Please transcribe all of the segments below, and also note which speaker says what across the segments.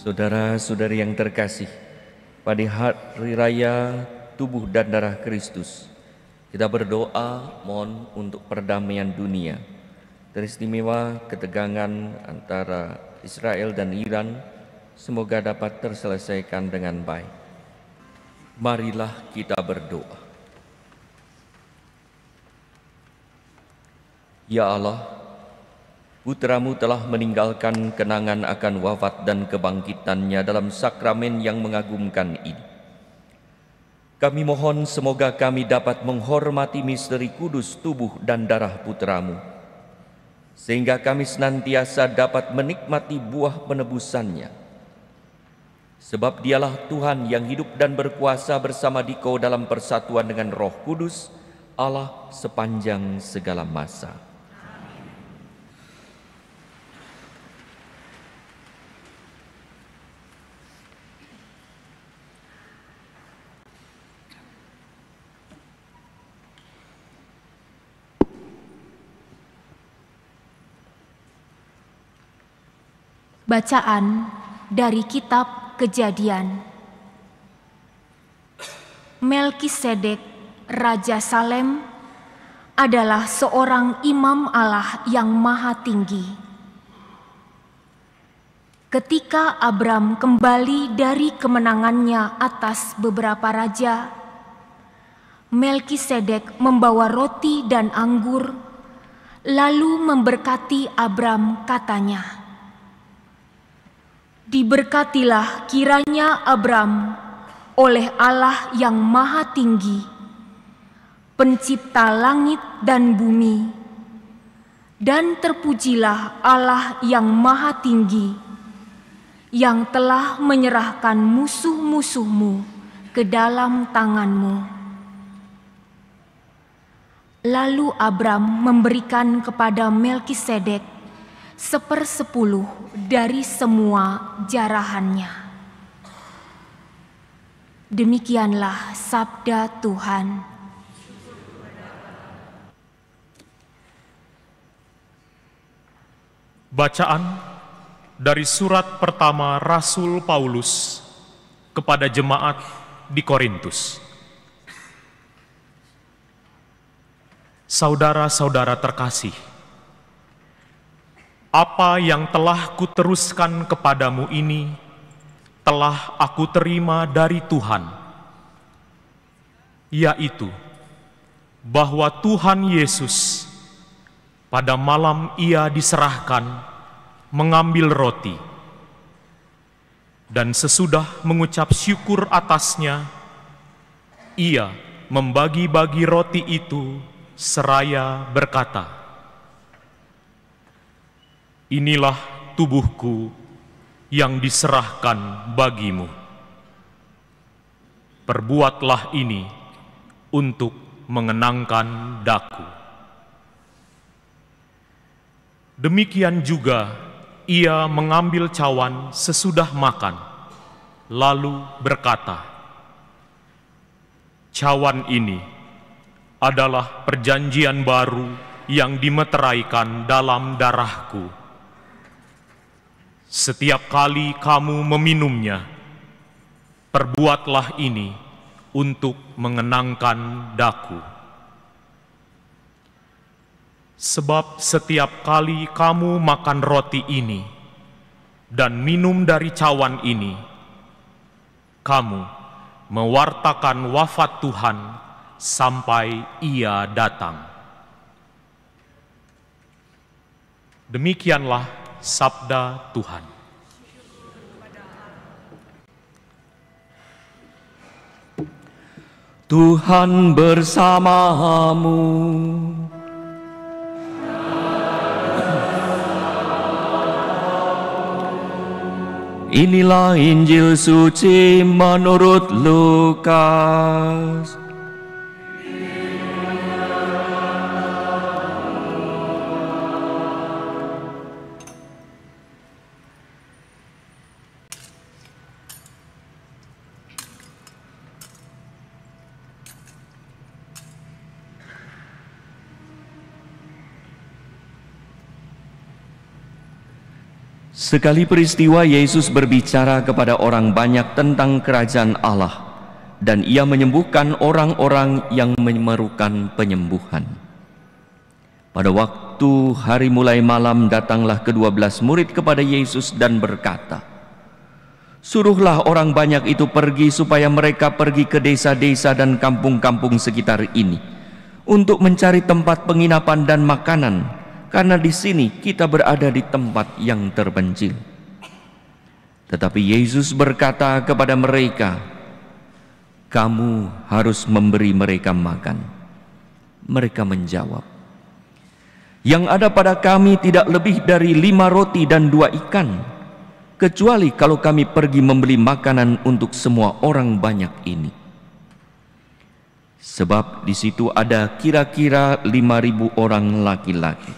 Speaker 1: Saudara-saudari yang terkasih, pada hari raya tubuh dan darah Kristus, kita berdoa mohon untuk perdamaian dunia, teristimewa ketegangan antara Israel dan Iran, semoga dapat terselesaikan dengan baik. Marilah kita berdoa. Ya Allah, Putra-Mu telah meninggalkan kenangan akan wafat dan kebangkitannya dalam sakramen yang mengagumkan ini. Kami mohon semoga kami dapat menghormati misteri kudus tubuh dan darah Putra-Mu, sehingga kami senantiasa dapat menikmati buah penebusannya. Sebab Dialah Tuhan yang hidup dan berkuasa bersama Dikau dalam persatuan dengan Roh Kudus, Allah sepanjang segala masa.
Speaker 2: Bacaan dari Kitab Kejadian. Melkisedek, Raja Salem, adalah seorang imam Allah yang maha tinggi. Ketika Abram kembali dari kemenangannya atas beberapa raja, Melkisedek membawa roti dan anggur, lalu memberkati Abram, katanya, "Diberkatilah kiranya Abram oleh Allah yang maha tinggi, pencipta langit dan bumi, dan terpujilah Allah yang maha tinggi, yang telah menyerahkan musuh-musuhmu ke dalam tanganmu." Lalu Abram memberikan kepada Melkisedek 1/10 dari semua jarahannya. Demikianlah sabda Tuhan.
Speaker 3: Bacaan dari surat pertama Rasul Paulus kepada jemaat di Korintus. Saudara-saudara terkasih, apa yang telah kuteruskan kepadamu ini telah aku terima dari Tuhan, yaitu bahwa Tuhan Yesus pada malam Ia diserahkan mengambil roti, dan sesudah mengucap syukur atasnya, Ia membagi-bagi roti itu seraya berkata, "Inilah tubuhku yang diserahkan bagimu. Perbuatlah ini untuk mengenangkan daku." Demikian juga Ia mengambil cawan sesudah makan, lalu berkata, "Cawan ini adalah perjanjian baru yang dimeteraikan dalam darahku. Setiap kali kamu meminumnya, perbuatlah ini untuk mengenangkan daku. Sebab setiap kali kamu makan roti ini dan minum dari cawan ini, kamu mewartakan wafat Tuhan sampai Ia datang." Demikianlah sabda Tuhan.
Speaker 1: Tuhan bersamamu. Inilah Injil suci menurut Lukas. Sekali peristiwa Yesus berbicara kepada orang banyak tentang kerajaan Allah, dan ia menyembuhkan orang-orang yang memerlukan penyembuhan. Pada waktu hari mulai malam, datanglah ke-12 murid kepada Yesus dan berkata, "Suruhlah orang banyak itu pergi supaya mereka pergi ke desa-desa dan kampung-kampung sekitar ini untuk mencari tempat penginapan dan makanan, karena di sini kita berada di tempat yang terpencil." Tetapi Yesus berkata kepada mereka, "Kamu harus memberi mereka makan." Mereka menjawab, "Yang ada pada kami tidak lebih dari 5 roti dan 2 ikan, kecuali kalau kami pergi membeli makanan untuk semua orang banyak ini." Sebab di situ ada kira-kira 5.000 orang laki-laki.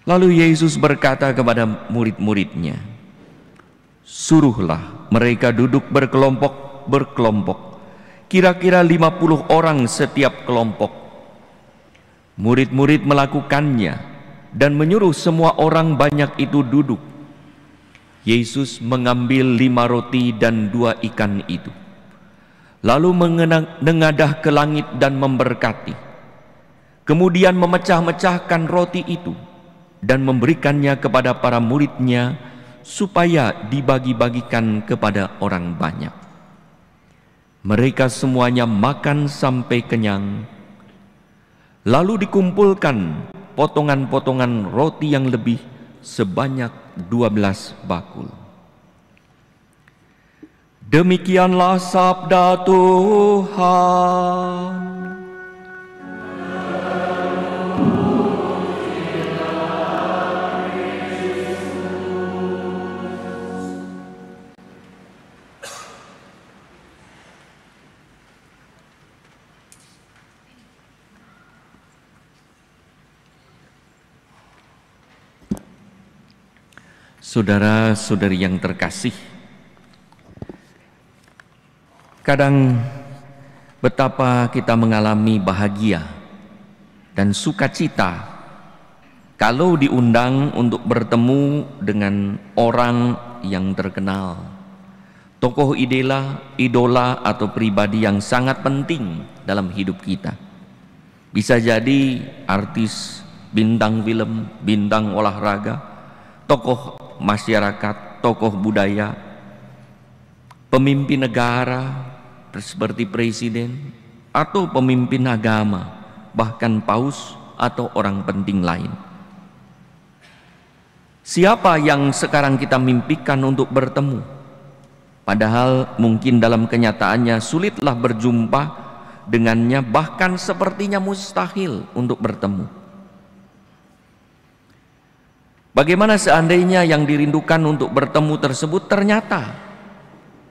Speaker 1: Lalu Yesus berkata kepada murid-muridnya, "Suruhlah mereka duduk berkelompok-berkelompok, kira-kira 50 orang setiap kelompok." Murid-murid melakukannya dan menyuruh semua orang banyak itu duduk. Yesus mengambil 5 roti dan 2 ikan itu, lalu menengadah ke langit dan memberkati. Kemudian memecah-mecahkan roti itu dan memberikannya kepada para muridnya supaya dibagi-bagikan kepada orang banyak. Mereka semuanya makan sampai kenyang. Lalu dikumpulkan potongan-potongan roti yang lebih sebanyak 12 bakul. Demikianlah sabda Tuhan. Saudara-saudari yang terkasih, kadang betapa kita mengalami bahagia dan sukacita kalau diundang untuk bertemu dengan orang yang terkenal, tokoh idola atau pribadi yang sangat penting dalam hidup kita. Bisa jadi artis, bintang film, bintang olahraga, tokoh masyarakat, tokoh budaya, pemimpin negara seperti presiden, atau pemimpin agama, bahkan paus atau orang penting lain. Siapa yang sekarang kita mimpikan untuk bertemu? Padahal mungkin dalam kenyataannya sulitlah berjumpa dengannya, bahkan sepertinya mustahil untuk bertemu. Bagaimana seandainya yang dirindukan untuk bertemu tersebut ternyata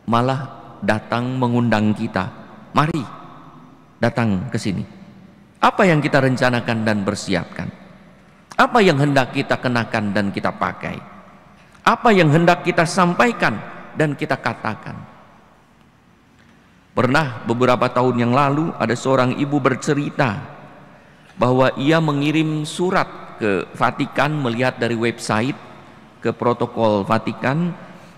Speaker 1: malah datang mengundang kita, "Mari datang ke sini." Apa yang kita rencanakan dan persiapkan? Apa yang hendak kita kenakan dan kita pakai? Apa yang hendak kita sampaikan dan kita katakan? Pernah beberapa tahun yang lalu ada seorang ibu bercerita bahwa ia mengirim surat ke Vatikan, melihat dari website ke protokol Vatikan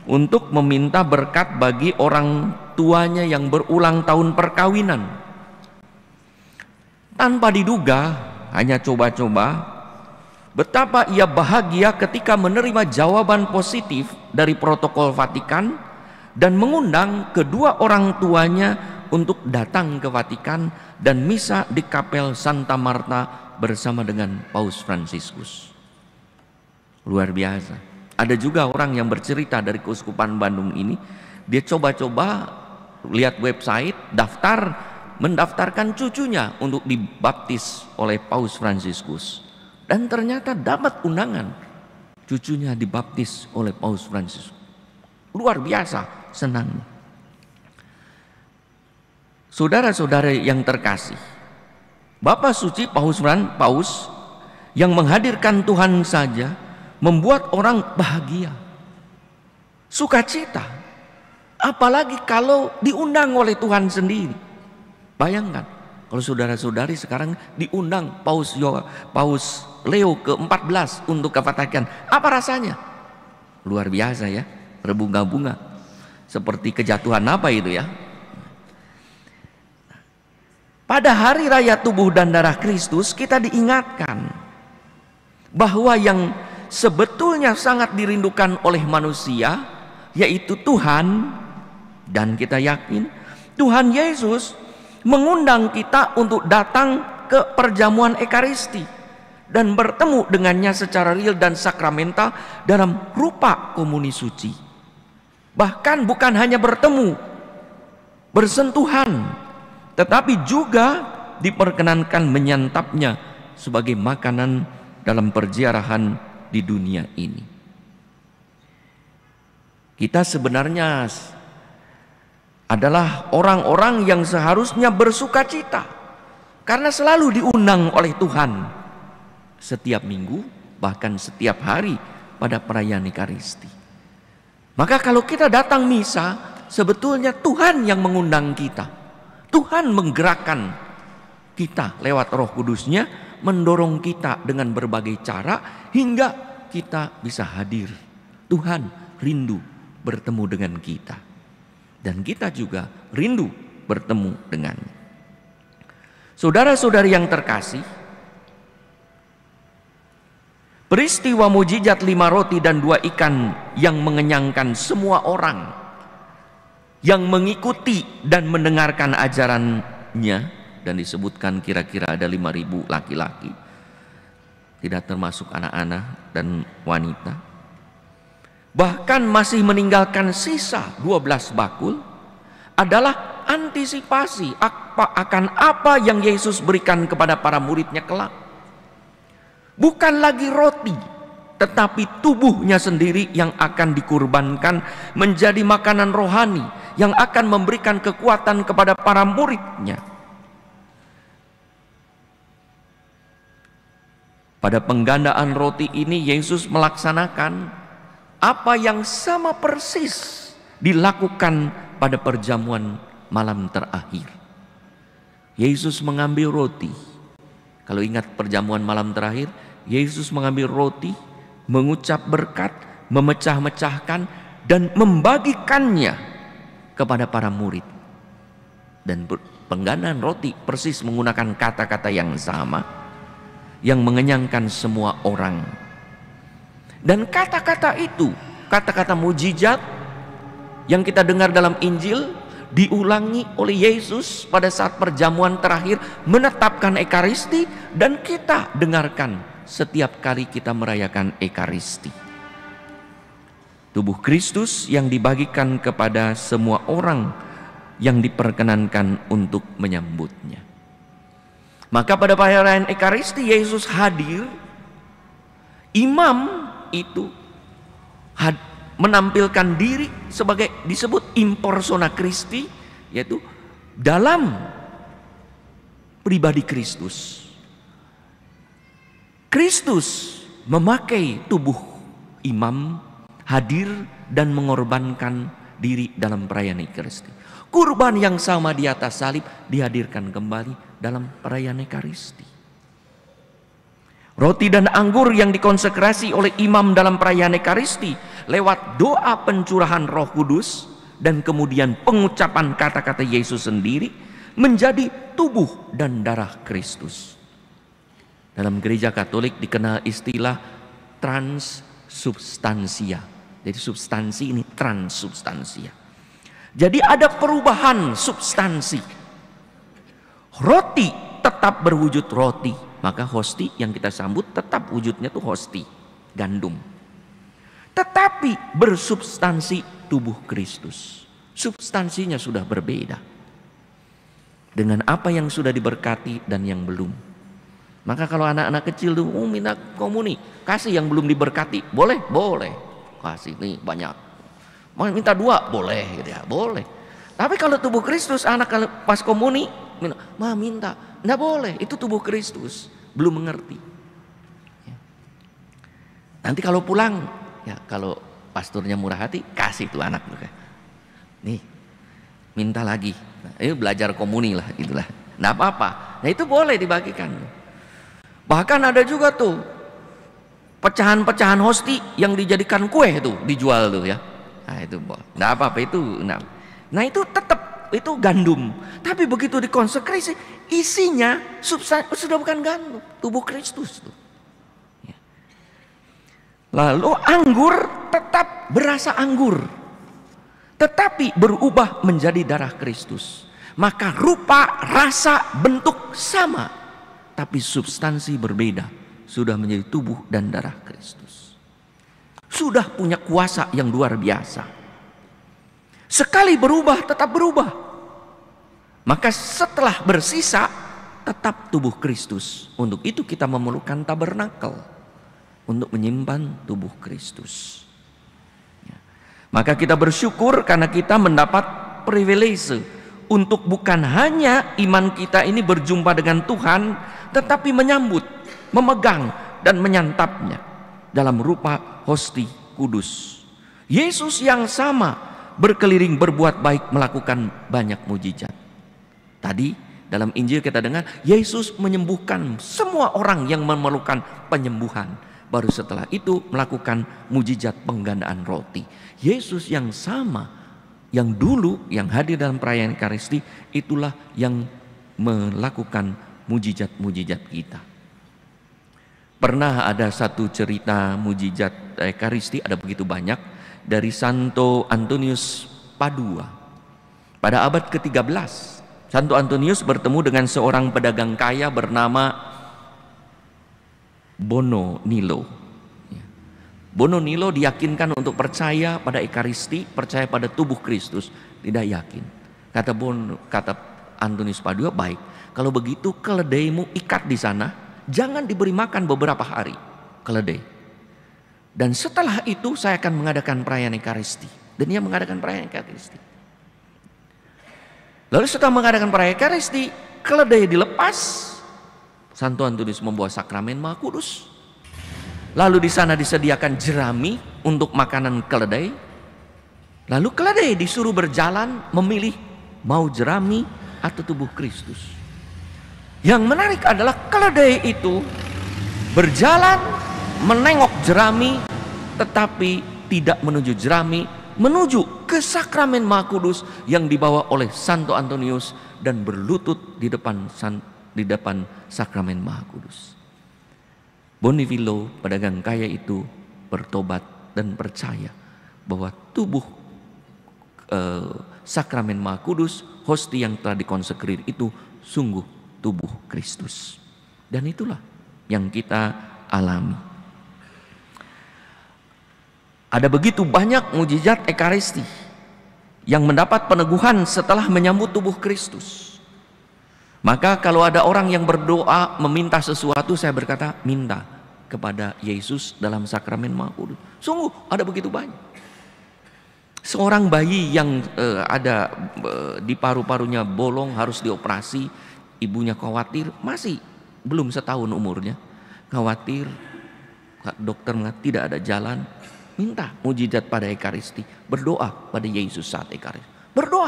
Speaker 1: untuk meminta berkat bagi orang tuanya yang berulang tahun perkawinan. Tanpa diduga, hanya coba-coba, betapa ia bahagia ketika menerima jawaban positif dari protokol Vatikan dan mengundang kedua orang tuanya untuk datang ke Vatikan dan misa di Kapel Santa Marta bersama dengan Paus Fransiskus. Luar biasa. Ada juga orang yang bercerita dari Keuskupan Bandung ini, dia coba-coba lihat website, mendaftarkan cucunya untuk dibaptis oleh Paus Fransiskus, dan ternyata dapat undangan, cucunya dibaptis oleh Paus Fransiskus. Luar biasa senangnya. Saudara-saudara yang terkasih, Bapak Suci Paus yang menghadirkan Tuhan saja membuat orang bahagia, sukacita. Apalagi kalau diundang oleh Tuhan sendiri. Bayangkan Kalau saudara-saudari sekarang diundang Paus Leo ke-14 untuk ke Vatikan, apa rasanya? Luar biasa ya, berbunga-bunga. Seperti kejatuhan apa itu ya. Pada hari raya tubuh dan darah Kristus kita diingatkan bahwa yang sebetulnya sangat dirindukan oleh manusia yaitu Tuhan, dan kita yakin Tuhan Yesus mengundang kita untuk datang ke perjamuan Ekaristi dan bertemu dengannya secara real dan sakramental dalam rupa komuni suci. Bahkan bukan hanya bertemu, bersentuhan, tetapi juga diperkenankan menyantapnya sebagai makanan dalam perziarahan di dunia ini. Kita sebenarnya adalah orang-orang yang seharusnya bersuka cita karena selalu diundang oleh Tuhan setiap minggu, bahkan setiap hari pada perayaan Ekaristi. Maka kalau kita datang misa, sebetulnya Tuhan yang mengundang kita. Tuhan menggerakkan kita lewat Roh Kudus-Nya, mendorong kita dengan berbagai cara hingga kita bisa hadir. Tuhan rindu bertemu dengan kita, dan kita juga rindu bertemu dengannya. Saudara-saudari yang terkasih, peristiwa mujizat 5 roti dan 2 ikan yang mengenyangkan semua orang yang mengikuti dan mendengarkan ajarannya, dan disebutkan kira-kira ada 5.000 laki-laki, tidak termasuk anak-anak dan wanita, bahkan masih meninggalkan sisa 12 bakul, adalah antisipasi akan apa yang Yesus berikan kepada para muridnya kelak. Bukan lagi roti, tetapi tubuhnya sendiri yang akan dikurbankan menjadi makanan rohani yang akan memberikan kekuatan kepada para muridnya. Pada penggandaan roti ini Yesus melaksanakan apa yang sama persis dilakukan pada perjamuan malam terakhir. Yesus mengambil roti. Kalau ingat perjamuan malam terakhir, Yesus mengambil roti, mengucap berkat, memecah-mecahkan, dan membagikannya kepada para murid. Dan penggandaan roti persis menggunakan kata-kata yang sama, yang mengenyangkan semua orang. Dan kata-kata itu, kata-kata mujizat yang kita dengar dalam Injil, diulangi oleh Yesus pada saat perjamuan terakhir menetapkan Ekaristi, dan kita dengarkan setiap kali kita merayakan Ekaristi. Tubuh Kristus yang dibagikan kepada semua orang yang diperkenankan untuk menyambutnya. Maka pada perayaan Ekaristi Yesus hadir. Imam itu menampilkan diri sebagai disebut impersona Christi, yaitu dalam pribadi Kristus. Kristus memakai tubuh imam, hadir dan mengorbankan diri dalam perayaan Ekaristi. Kurban yang sama di atas salib dihadirkan kembali dalam perayaan Ekaristi. Roti dan anggur yang dikonsekrasi oleh imam dalam perayaan Ekaristi lewat doa pencurahan Roh Kudus dan kemudian pengucapan kata-kata Yesus sendiri menjadi tubuh dan darah Kristus. Dalam gereja Katolik dikenal istilah transsubstansia. Jadi substansi ini transsubstansia. Jadi ada perubahan substansi. Roti tetap berwujud roti, maka hosti yang kita sambut tetap wujudnya tuh hosti, gandum. Tetapi bersubstansi tubuh Kristus. Substansinya sudah berbeda dengan apa yang sudah diberkati dan yang belum. Maka kalau anak-anak kecil tuh minta komuni, kasih yang belum diberkati, boleh? Boleh. Kasih nih banyak. Mau minta 2 boleh gitu ya, boleh. Tapi kalau tubuh Kristus, anak kalau pas komuni minta, enggak boleh, itu tubuh Kristus, belum mengerti. Nanti kalau pulang, ya kalau pastornya murah hati, kasih tuh anak tuh. Nih, minta lagi. Nah, belajar komuni lah, itulah. Nggak apa-apa. Nah itu boleh dibagikan. Bahkan ada juga tuh pecahan-pecahan hosti yang dijadikan kue tuh dijual tuh ya. Nah itu boleh. Nggak apa-apa itu. Nah itu tetap itu gandum. Tapi begitu dikonsekrasi isinya sudah bukan gandum, tubuh Kristus tuh. Ya. Lalu anggur tetap berasa anggur, tetapi berubah menjadi darah Kristus. Maka rupa, rasa, bentuk sama, tapi substansi berbeda. Sudah menjadi tubuh dan darah Kristus. Sudah punya kuasa yang luar biasa. Sekali berubah tetap berubah. Maka setelah bersisa tetap tubuh Kristus. Untuk itu kita memerlukan tabernakel untuk menyimpan tubuh Kristus. Ya. Maka kita bersyukur karena kita mendapat privilege untuk bukan hanya iman kita ini berjumpa dengan Tuhan, tetapi menyambut, memegang dan menyantapnya dalam rupa hosti kudus. Yesus yang sama berkeliling berbuat baik, melakukan banyak mujizat. Tadi dalam Injil kita dengar Yesus menyembuhkan semua orang yang memerlukan penyembuhan. Baru setelah itu melakukan mujizat penggandaan roti. Yesus yang sama, yang dulu yang hadir dalam perayaan Ekaristi, itulah yang melakukan mujizat-mujizat kita. Pernah ada satu cerita mujizat Ekaristi, ada begitu banyak, dari Santo Antonius Padua. Pada abad ke-13, Santo Antonius bertemu dengan seorang pedagang kaya bernama Bono Nilo. Bono Nilo diyakinkan untuk percaya pada Ekaristi, percaya pada tubuh Kristus. Tidak yakin. Kata Antonius Padua, baik, kalau begitu keledaimu ikat di sana, jangan diberi makan beberapa hari keledai. Dan setelah itu saya akan mengadakan perayaan Ekaristi. Dan ia mengadakan perayaan Ekaristi. Lalu setelah mengadakan perayaan Ekaristi, keledai dilepas. Santo Antonius membawa sakramen Maha Kudus. Lalu di sana disediakan jerami untuk makanan keledai. Lalu keledai disuruh berjalan memilih mau jerami atau tubuh Kristus. Yang menarik adalah keledai itu berjalan menengok jerami, tetapi tidak menuju jerami, menuju ke sakramen Maha Kudus yang dibawa oleh Santo Antonius dan berlutut di depan sakramen Maha Kudus. Bonivillo, pedagang kaya itu, bertobat dan percaya bahwa tubuh sakramen Maha Kudus, hosti yang telah dikonsekrir itu sungguh tubuh Kristus. Dan itulah yang kita alami. Ada begitu banyak mujizat Ekaristi yang mendapat peneguhan setelah menyambut tubuh Kristus. Maka kalau ada orang yang berdoa meminta sesuatu, saya berkata minta kepada Yesus dalam sakramen Maha Kudus. Sungguh ada begitu banyak. Seorang bayi yang ada di paru-parunya bolong harus dioperasi, ibunya khawatir, masih belum setahun umurnya, khawatir, dokter mengatakan tidak ada jalan. Minta mujizat pada Ekaristi, berdoa pada Yesus saat Ekaristi. Berdoa.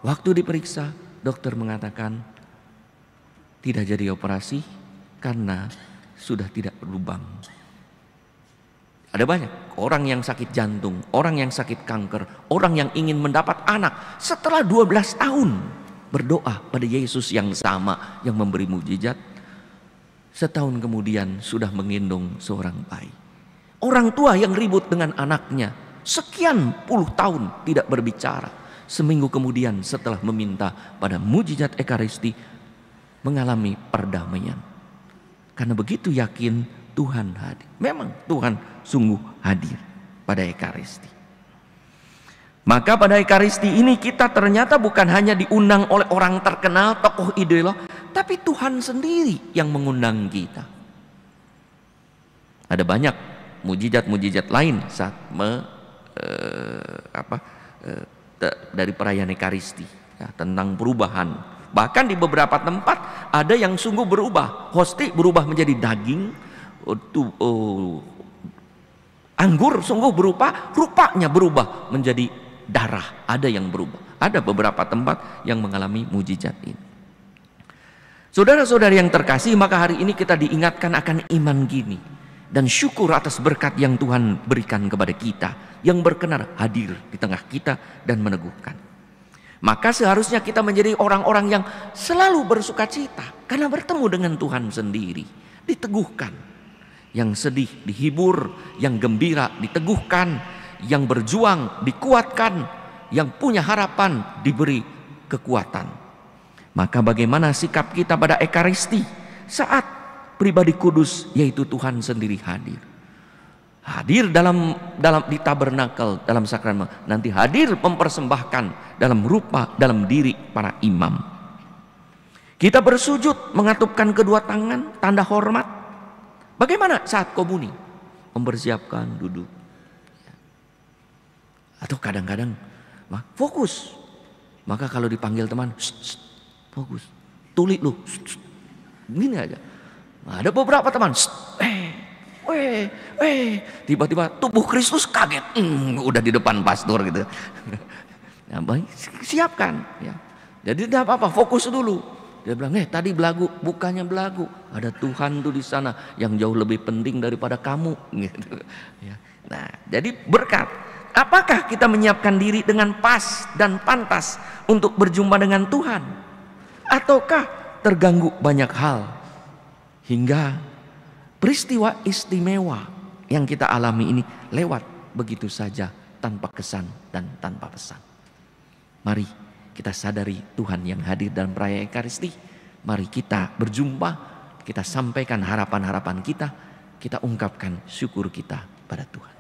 Speaker 1: Waktu diperiksa, dokter mengatakan tidak jadi operasi karena sudah tidak berlubang. Ada banyak orang yang sakit jantung, orang yang sakit kanker, orang yang ingin mendapat anak setelah 12 tahun berdoa pada Yesus yang sama yang memberi mujizat. Setahun kemudian sudah menggendong seorang bayi. Orang tua yang ribut dengan anaknya sekian puluh tahun tidak berbicara, seminggu kemudian setelah meminta pada mujizat Ekaristi mengalami perdamaian. Karena begitu yakin Tuhan hadir. Memang Tuhan sungguh hadir pada Ekaristi. Maka pada Ekaristi ini kita ternyata bukan hanya diundang oleh orang terkenal, tokoh idola, tapi Tuhan sendiri yang mengundang kita. Ada banyak mujizat-mujizat lain saat dari perayaan Ekaristi ya, tentang perubahan. Bahkan di beberapa tempat ada yang sungguh berubah. Hosti berubah menjadi daging, anggur sungguh rupanya berubah menjadi darah. Ada yang berubah. Ada beberapa tempat yang mengalami mujizat ini. Saudara-saudari yang terkasih, maka hari ini kita diingatkan akan iman gini. Dan syukur atas berkat yang Tuhan berikan kepada kita, yang berkenan hadir di tengah kita dan meneguhkan. Maka seharusnya kita menjadi orang-orang yang selalu bersuka cita, karena bertemu dengan Tuhan sendiri, diteguhkan. Yang sedih dihibur, yang gembira diteguhkan, yang berjuang dikuatkan, yang punya harapan diberi kekuatan. Maka bagaimana sikap kita pada Ekaristi saat pribadi kudus, yaitu Tuhan sendiri hadir. Hadir di tabernakel, dalam sakramen, nanti hadir mempersembahkan dalam rupa, dalam diri para imam. Kita bersujud mengatupkan kedua tangan, tanda hormat. Bagaimana saat komuni? Mempersiapkan duduk. Atau kadang-kadang fokus. Maka kalau dipanggil teman, fokus. Tulis lu. Gini aja. Ada beberapa teman, tiba-tiba tubuh Kristus kaget, udah di depan pastor gitu. Nah, baik, siapkan. Ya. Jadi tidak apa-apa, fokus dulu. Dia bilang, tadi belagu, bukannya belagu, ada Tuhan tuh di sana yang jauh lebih penting daripada kamu. Gitu. Ya. Nah, jadi berkat. Apakah kita menyiapkan diri dengan pas dan pantas untuk berjumpa dengan Tuhan? Ataukah terganggu banyak hal? Hingga peristiwa istimewa yang kita alami ini lewat begitu saja tanpa kesan dan tanpa pesan. Mari kita sadari Tuhan yang hadir dalam perayaan Ekaristi. Mari kita berjumpa, kita sampaikan harapan-harapan kita, kita ungkapkan syukur kita pada Tuhan.